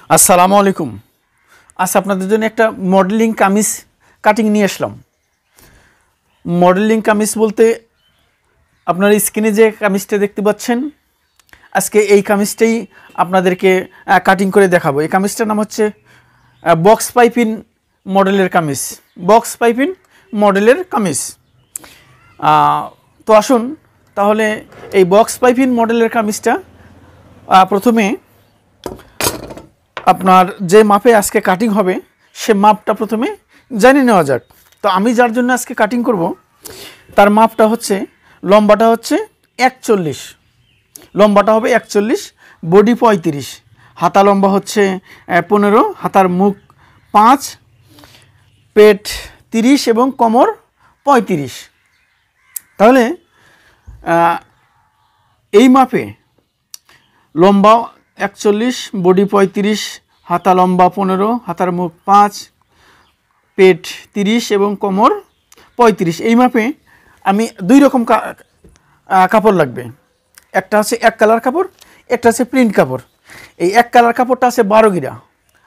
আসসালামু আলাইকুম। আজ আপনাদের জন্য একটা মডেলিং কামিজ কাটিং নিয়ে আসলাম। মডেলিং কামিজ বলতে আপনার স্ক্রিনে যে কামিজটা দেখতে পাচ্ছেন, আজকে এই কামিজটাই আপনাদেরকে কাটিং করে দেখাবো। এই কামিজটার নাম হচ্ছে বক্স পাইপিং মডেলের কামিজ। বক্স পাইপিং মডেলের কামিজ। তো আসুন তাহলে এই বক্স পাইপিং মডেলের কামিজটা প্রথমে আপনার যে মাপে আজকে কাটিং হবে সে মাপটা প্রথমে জানিয়ে নেওয়া যাক। তো আমি যার জন্য আজকে কাটিং করব তার মাপটা হচ্ছে, লম্বাটা হচ্ছে 41, লম্বাটা হবে 41, বডি 35, হাতা লম্বা হচ্ছে 15, হাতার মুখ 5, পেট 30 এবং কোমর 35। তাহলে এই মাপে লম্বা 41, বডি 35, হাতা লম্বা 15, হাতার মুখ 5, পেট 30 এবং কোমর 35, এই মাপে আমি দুই রকম কাপড় লাগবে। একটা হচ্ছে এক কালার কাপড়, একটা হচ্ছে প্রিন্ট কাপড়। এই এক কালার কাপড়টা আছে 12 গিরা,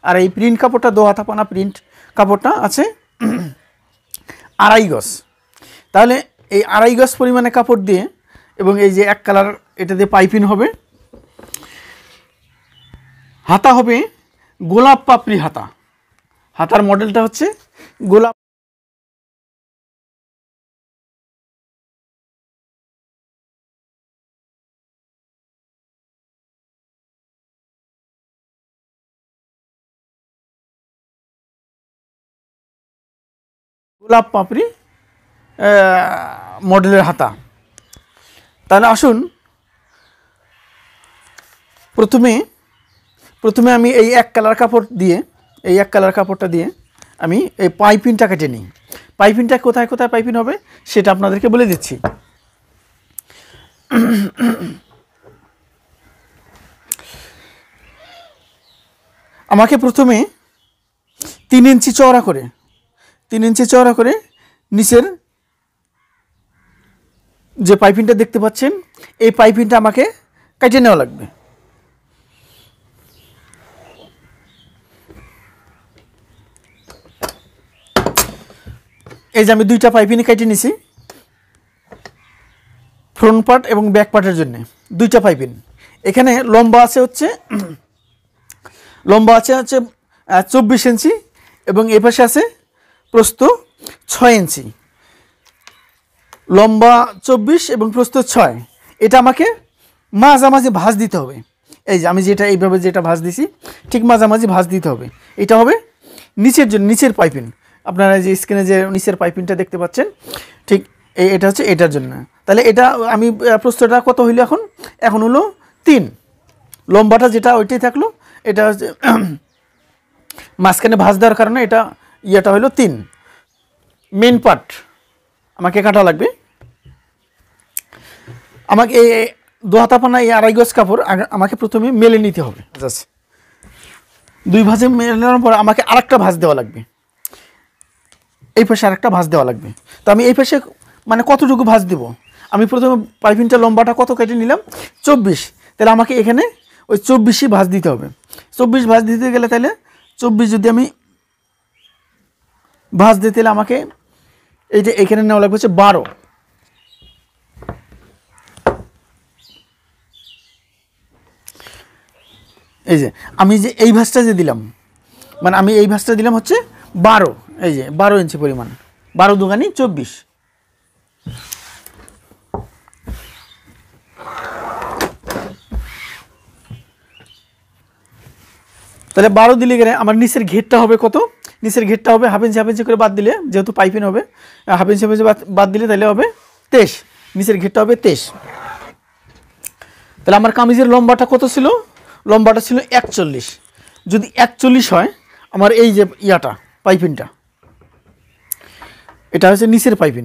আর এই প্রিন্ট কাপড়টা দোহাতাপানা প্রিন্ট কাপড়টা আছে 2.5 গজ। তাহলে এই 2.5 গজ পরিমাণে কাপড় দিয়ে এবং এই যে এক কালার এটা দিয়ে পাইপিং হবে। হাতা হবে গোলাপ পাপড়ি হাতা। হাতার মডেলটা হচ্ছে গোলাপ পাপড়ি মডেলের হাতা। তাহলে আসুন প্রথমে আমি এই এক কালার কাপড়টা দিয়ে আমি এই পাইপিংটা কেটে নিই। পাইপিংটা কোথায় কোথায় পাইপিং হবে সেটা আপনাদেরকে বলে দিচ্ছি। আমাকে প্রথমে 3 ইঞ্চি চওড়া করে নিচের যে পাইপিংটা দেখতে পাচ্ছেন এই পাইপিংটা আমাকে কেটে নেওয়া লাগবে। এই যে আমি দুইটা পাইপিং কেটে নিছি, ফ্রন্ট পার্ট এবং ব্যাক পার্টের জন্য দুইটা পাইপিং। এখানে লম্বা আছে হচ্ছে 24 ইঞ্চি এবং এই পাশে আছে প্রস্থ 6 ইঞ্চি। লম্বা 24 এবং প্রস্থ 6, এটা আমাকে মাঝামাঝি ভাঁজ দিতে হবে। এই যে আমি এইভাবে যেটা ভাঁজ দিছি ঠিক মাঝামাঝি ভাঁজ দিতে হবে। এটা হবে নিচের জন্য, নিচের পাইপিং। আপনারা যে স্ক্রিনে যে নিচের পাইপিংটা দেখতে পাচ্ছেন ঠিক এটা হচ্ছে এটার জন্য। তাহলে এটা আমি প্রস্থটা কত হইলো এখন হলো 3, লম্বাটা যেটা ওইটাই থাকলো, এটা হচ্ছে মাঝখানে ভাঁজ দেওয়ার কারণে এটা হলো 3। মেন পার্ট আমাকে কাটা লাগবে। আমাকে এই দোহাতাপানা এই 2.5 গজ কাপড় আমাকে প্রথমে মেলে নিতে হবে। জাস্ট 2 ভাঁজে মেলানোর পর আমাকে আরেকটা ভাঁজ দেওয়া লাগবে, এই পাশে আরেকটা ভাঁজ দেওয়া লাগবে। তো আমি এই পাশে মানে কতটুকু ভাঁজ দেব, আমি প্রথমে পাইপিংটা লম্বাটা কত কেটে নিলাম 24, তাহলে আমাকে এখানে ওই 24ই ভাঁজ দিতে হবে। 24 ভাঁজ দিতে গেলে তাহলে 24 যদি আমি ভাঁজ দিতে গেলে আমাকে এইটা এখানে নেওয়া লাগবে হচ্ছে 12। এই যে আমি যে এই ভাঁজটা যে দিলাম, মানে আমি এই ভাঁজটা দিলাম হচ্ছে 12, এই যে 12 ইঞ্চি পরিমাণ, 12 দুগুণে 24। তাহলে 12 দিলে গেলে আমার নিচের ঘেরটা হবে কত, নিচের ঘেরটা হবে হাফ ইঞ্চি করে বাদ দিলে, যেহেতু পাইপিং হবে হাফ ইঞ্চি বাদ দিলে তাহলে হবে 23, নিচের ঘেরটা হবে 23। তাহলে আমার কামিজের লম্বাটা কত ছিল, লম্বাটা ছিল 41। যদি 41 হয় আমার এই যে পাইপিংটা, এটা হচ্ছে নিচের পাইপিং।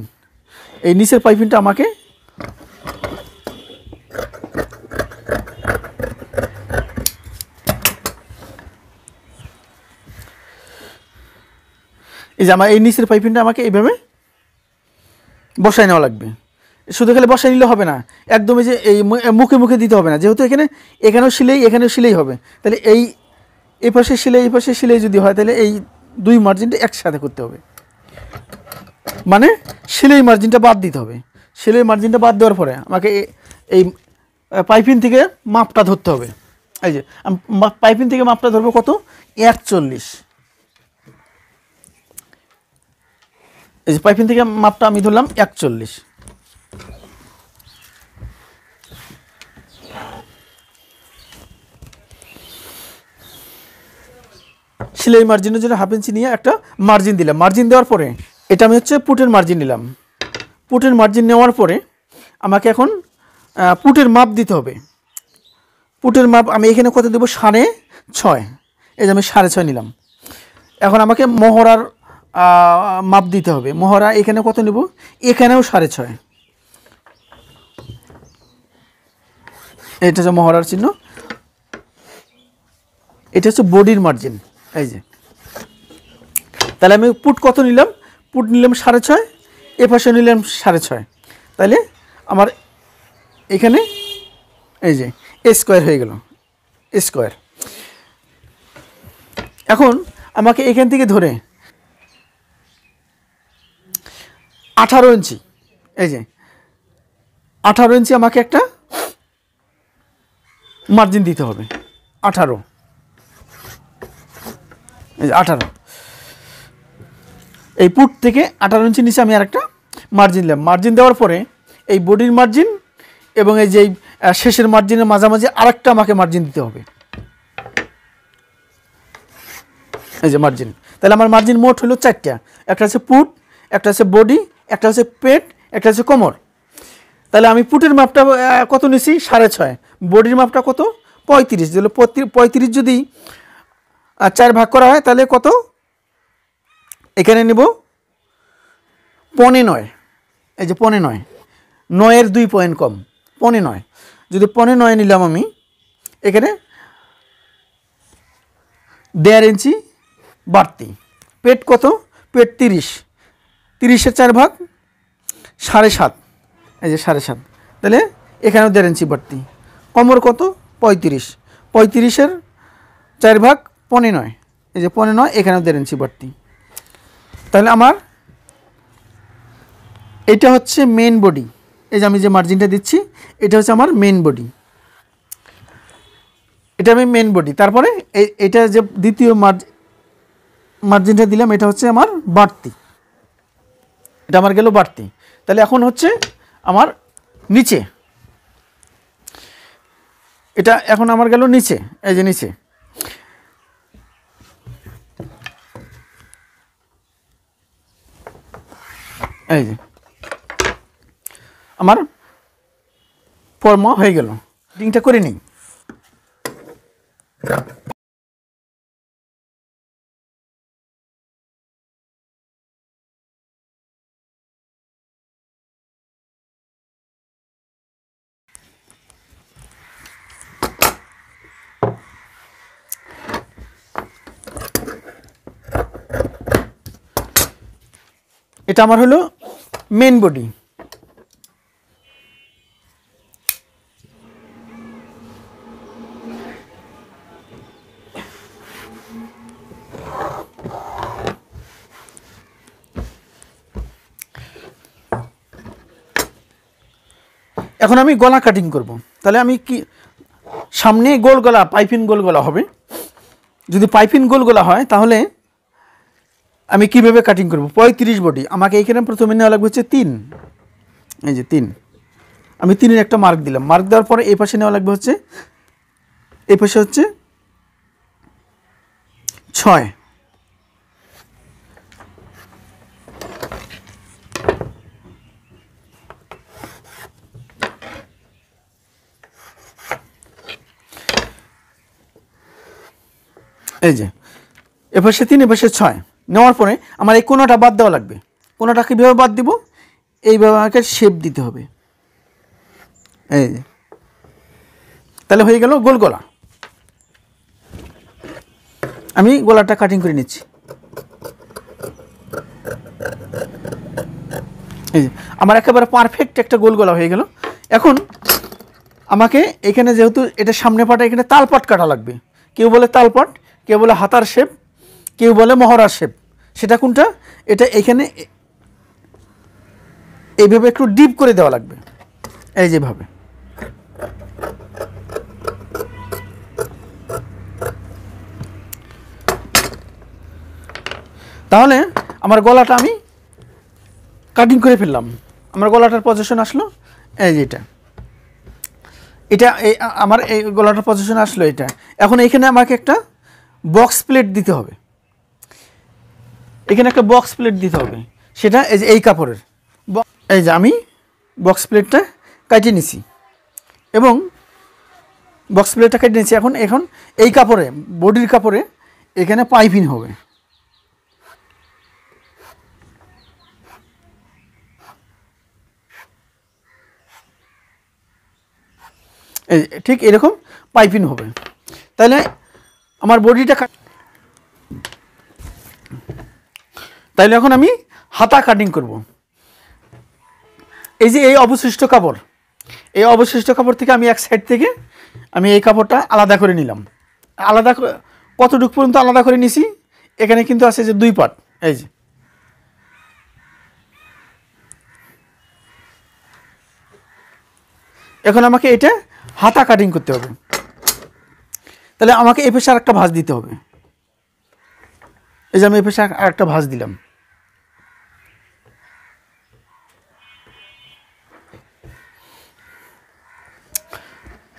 এই নিচের পাইপিংটা আমাকে এই যে আমার এই নিচের পাইপিংটা আমাকে এইভাবে বসায় নেওয়া লাগবে। শুধু খালি বসায় নিলে হবে না, একদম এই যে এই মুখে দিতে হবে না, যেহেতু এখানেও সিলাই হবে। তাহলে এই পাশে সেলাই যদি হয় তাহলে এই দুই মার্জিনটা একসাথে করতে হবে, মানে সেলাই মার্জিনটা বাদ দিতে হবে। সেলাই মার্জিনটা বাদ দেওয়ার পরে আমাকে এই পাইপিং থেকে মাপটা ধরতে হবে। এই যে পাইপিং থেকে মাপটা ধরবো কত, 41। এই যে পাইপিং থেকে মাপটা আমি ধরলাম 41। সেলাই মার্জিনের জন্য 1/2 ইঞ্চি নিয়ে একটা মার্জিন দিলাম। মার্জিন দেওয়ার পরে এটা আমি হচ্ছে পুটের মার্জিন নিলাম। পুটের মার্জিন নেওয়ার পরে আমাকে এখন পুটের মাপ দিতে হবে। পুটের মাপ আমি এখানে কত দেবো, 6.5। এই যে আমি 6.5 নিলাম। এখন আমাকে মহড়ার মাপ দিতে হবে। মহড়া এখানে কত নেব, এখানেও 6.5। এটা হচ্ছে মহড়ার চিহ্ন, এটা হচ্ছে বডির মার্জিন। এই যে তাহলে আমি পুট কত নিলাম, পুট নিলাম 6.5, এ পাশে নিলাম 6.5, তাহলে আমার এখানে এই যে স্কোয়ার হয়ে গেল, স্কোয়ার। এখন আমাকে এখান থেকে ধরে 18 ইঞ্চি, এই যে 18 ইঞ্চি আমাকে একটা মার্জিন দিতে হবে। 18, এই যে 18, এই পুট থেকে 18 ইঞ্চি নিচে আমি আর একটা মার্জিন দিলাম। মার্জিন দেওয়ার পরে এই বডির মার্জিন এবং এই যে শেষের মার্জিনের মাঝামাঝি আরেকটা আমাকে মার্জিন দিতে হবে। এই যে মার্জিন, তাহলে আমার মার্জিন মোট হলো 4টা। একটা হচ্ছে পুট, একটা হচ্ছে বডি, একটা হচ্ছে পেট, একটা হচ্ছে কোমর। তাহলে আমি পুটের মাপটা কত নিছি, 6.5। বডির মাপটা কত, 35। দিল 35 যদি 4 ভাগ করা হয় তাহলে কত, এখানে নেব 9.5। এই যে 9.5, 9-এর 2 পয়েন্ট কম, 9.5। যদি 9.5 নিলাম আমি, এখানে 1.5 ইঞ্চি বাড়তি। পেট কত, পেট 30, 30-এর 4 ভাগ 7.5, এই যে 7.5, তাহলে এখানেও 1.5 ইঞ্চি বাড়তি। কোমর কত, 35, 35-এর 4 ভাগ 9.5, এই যে 9.5, এখানেও 1.5 ইঞ্চি বাড়তি। তাহলে আমার এটা হচ্ছে মেন বডি। এই যে আমি যে মার্জিনটা দিচ্ছি এটা হচ্ছে আমার মেন বডি, এটা আমি মেন বডি। তারপরে এটা যে দ্বিতীয় মার্জিনটা দিলাম এটা হচ্ছে আমার বাড়তি, এটা আমার গেল বাড়তি। তাহলে এখন হচ্ছে আমার নিচে, এটা এখন আমার গেল নিচে। এই যে নিচে, এই যে আমার ফর্ম হয়ে গেল। ডিংটা করে নিই। এটা আমার হলো মেন বডি। এখন আমি গলা কাটিং করব। তাহলে আমি কি, সামনে গোল গলা, পাইপিং গোল গলা হবে। যদি পাইপিং গোল গলা হয় তাহলে আমি কিভাবে কাটিং করব, 35 বডি আমাকে এখানে প্রথমে নেওয়া লাগবে হচ্ছে 3, এই যে 3, আমি 3-এর একটা মার্ক দিলাম। মার্ক দেওয়ার পরে এই পাশে নেওয়া লাগবে হচ্ছে, এই পাশে হচ্ছে 6, এই যে এপাশে 3, এপাশে 6 নেওয়ার পরে আমার এই কোণাটা বাদ দেওয়া লাগবে। কোণাটা কীভাবে বাদ দিব, এইভাবে আমাকে শেপ দিতে হবে। এই যে তাহলে হয়ে গেল গোল গলা। আমি গলাটা কাটিং করে নিচ্ছি। এই যে আমার একেবারে পারফেক্ট একটা গোল গলা হয়ে গেল। এখন আমাকে এখানে যেহেতু এটা সামনে পাটা, এখানে তালপাট কাটা লাগবে। কেউ বলে তালপাট, কেউ বলে হাতার শেপ, কেউ বলে মহড়ার শেপ। সেটা কোনটা? এটা এখানে এইভাবে একটু ডিপ করে দেওয়া লাগবে, এই যেভাবে। তাহলে আমার গলাটা আমি কাটিং করে ফেললাম। আমার গলাটার পজিশন আসলো এই যে এটা এই আমার এই গলাটার পজিশন আসলো এটা। এখন এখানে আমাকে একটা বক্স প্লেট দিতে হবে, এখানে একটা বক্স প্লেট দিতে হবে। সেটা এই যে এই কাপড়ের, এই যে আমি বক্স প্লেটটা কাটিয়ে নিছি এবং বক্স প্লেটটা কেটে নিয়েছি। এখন এই কাপড়ে, বডির কাপড়ে এখানে পাইপিং হবে। ঠিক এরকম পাইপিং হবে। তাহলে আমার বডিটা তাইলে এখন আমি হাতা কাটিং করব। এই যে এই অবশিষ্ট কাপড়, এই অবশিষ্ট কাপড় থেকে আমি এক সাইড থেকে আমি এই কাপড়টা আলাদা করে নিলাম। আলাদা কতটুকু পর্যন্ত আলাদা করে নিছি? এখানে কিন্তু আছে যে 2 পার্ট, এই যে এখন আমাকে এটা হাতা কাটিং করতে হবে। তাহলে আমাকে এই পাশে আরেকটা ভাঁজ দিতে হবে। এই যে আমি এই পাশে আরেকটা ভাঁজ দিলাম।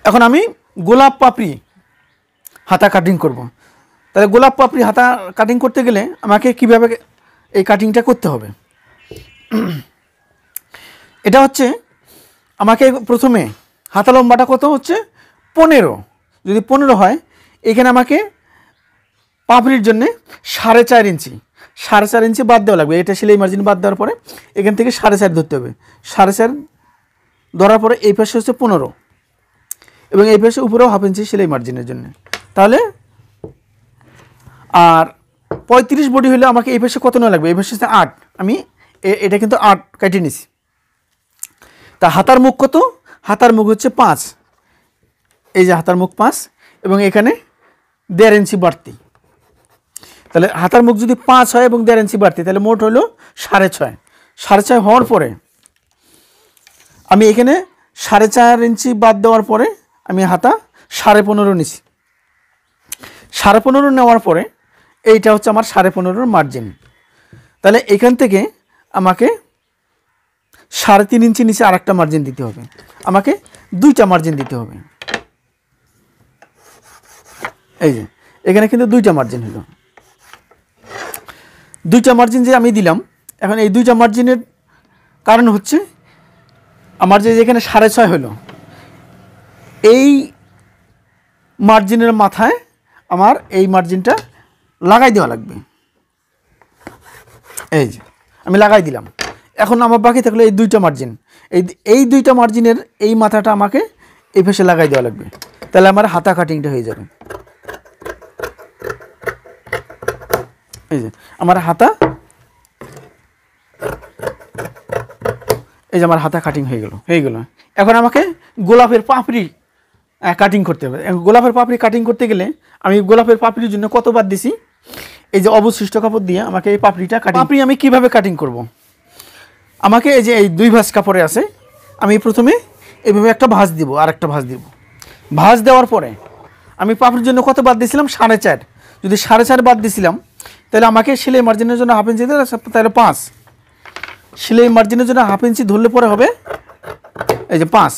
এখন আমি গোলাপ পাপড়ি হাতা কাটিং করব। তাহলে গোলাপ পাপড়ি হাতা কাটিং করতে গেলে আমাকে কিভাবে এই কাটিংটা করতে হবে? এটা হচ্ছে আমাকে প্রথমে হাতা লম্বাটা কত হচ্ছে 15। যদি 15 হয়, এখানে আমাকে পাপড়ির জন্যে 4.5 ইঞ্চি, 4.5 ইঞ্চি বাদ দেওয়া লাগবে। এটা সেলাই মার্জিন বাদ দেওয়ার পরে এখান থেকে 4.5 ধরতে হবে। 4.5 ধরার পরে এই পাশে হচ্ছে 15 এবং এই পাশে উপরেও 1/2 ইঞ্চি সেলাই মার্জিনের জন্য। তাহলে আর 35 বডি হলে আমাকে এই পাশে কত নেওয়া লাগবে? এই পাশে হচ্ছে 8। আমি এটা কিন্তু 8 কেটে নিছি। তা হাতার মুখ কত? হাতার মুখ হচ্ছে 5। এই যে হাতার মুখ 5 এবং এখানে 1.5 ইঞ্চি বাড়তি। তাহলে হাতার মুখ যদি 5 হয় এবং 1.5 ইঞ্চি বাড়তি, তাহলে মোট হলো 6.5। 6.5 হওয়ার পরে আমি এখানে 4.5 ইঞ্চি বাদ দেওয়ার পরে আমি হাতা 15.5 নিছি। 15.5 নেওয়ার পরে এইটা হচ্ছে আমার 15.5 মার্জিন। তাহলে এখান থেকে আমাকে 3.5 ইঞ্চি নিচে আরেকটা মার্জিন দিতে হবে। আমাকে 2টা মার্জিন দিতে হবে। এই যে এখানে কিন্তু 2টা মার্জিন হলো। 2টা মার্জিন যে আমি দিলাম, এখন এই 2টা মার্জিনের কারণ হচ্ছে আমার যে এখানে 6.5 হলো, এই মার্জিনের মাথায় আমার এই মার্জিনটা লাগাই দেওয়া লাগবে। এই যে আমি লাগাই দিলাম। এখন আমার বাকি থাকলো এই 2টা মার্জিন। এই 2টা মার্জিনের এই মাথাটা আমাকে এই পাশে লাগাই দেওয়া লাগবে। তাহলে আমার হাতা কাটিংটা হয়ে যাবে। এই যে আমার হাতা, এই যে আমার হাতা কাটিং হয়ে গেল। এখন আমাকে গোলাপের পাপড়ি কাটিং করতে হবে। গোলাপের পাপড়ি কাটিং করতে গেলে আমি গোলাপের পাপড়ির জন্য কত বাদ দিছি? এই যে অবশিষ্ট কাপড় দিয়ে আমাকে এই পাপড়িটা পাপড়ি আমি কিভাবে কাটিং করব? আমাকে এই যে এই 2 ভাঁজ কাপড়ে আছে, আমি প্রথমে এইভাবে একটা ভাঁজ দিব আর একটা ভাঁজ দিব। ভাঁজ দেওয়ার পরে আমি পাপড়ির জন্য কত বাদ দিয়েছিলাম? 4.5। যদি 4.5 বাদ দিয়েছিলাম, তাহলে আমাকে সেলাই মার্জিনের জন্য 1/2 ইঞ্চি দিলে তাহলে 5। সেলাই মার্জিনের জন্য 1/2 ইঞ্চি ধরলে পরে হবে এই যে 5।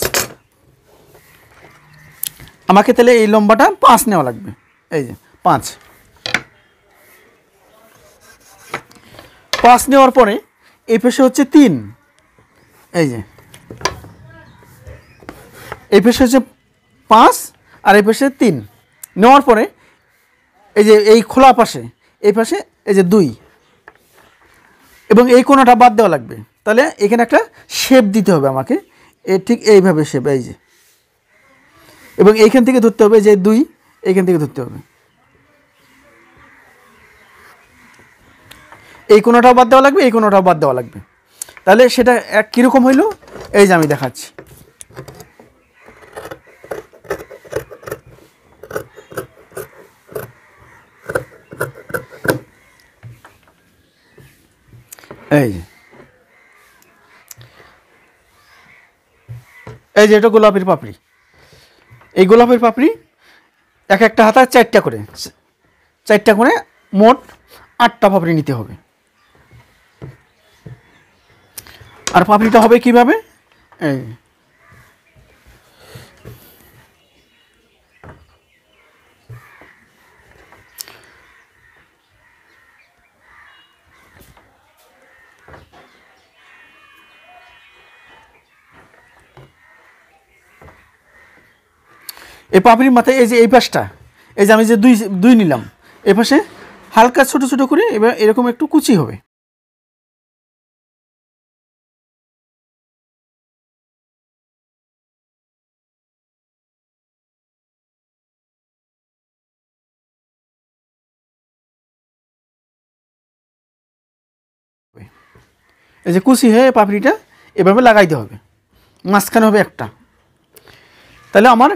আমাকে তাহলে এই লম্বাটা 5 নেওয়া লাগবে। এই যে 5 নেওয়ার পরে এই পাশে হচ্ছে 3। এই যে এই পাশে হচ্ছে 5 আর এই পাশে 3 নেওয়ার পরে এই যে এই খোলা পাশে এই পাশে এই যে 2 এবং এই কোণাটা বাদ দেওয়া লাগবে। তাহলে এখানে একটা শেপ দিতে হবে আমাকে, ঠিক এইভাবে শেপ, এই যে, এবং এইখান থেকে ধরতে হবে যে 2, এইখান থেকে ধরতে হবে। এই কোণাটাও বাদ দেওয়া লাগবে, এই কোণাটাও বাদ দেওয়া লাগবে। তাহলে সেটা কীরকম হইল? এই যে আমি দেখাচ্ছি। এই যে এই যে এটা গোলাপের পাপড়ি, এই গোলাপের পাপড়ি এক একটা হাতায় 4টা করে, 4টা করে মোট 8টা পাপড়ি নিতে হবে। আর পাপড়িটা হবে কিভাবে, এই এই পাপড়ির মাথায় এই যে এই পাশটা, এই যে আমি যে দুই নিলাম, এই পাশে হালকা ছোট ছোট করে এবার এরকম একটু কুচি হবে। এই যে কুচি হয়ে পাপড়িটা এভাবে লাগাইতে হবে, মাঝখানে হবে একটা, তাহলে আমার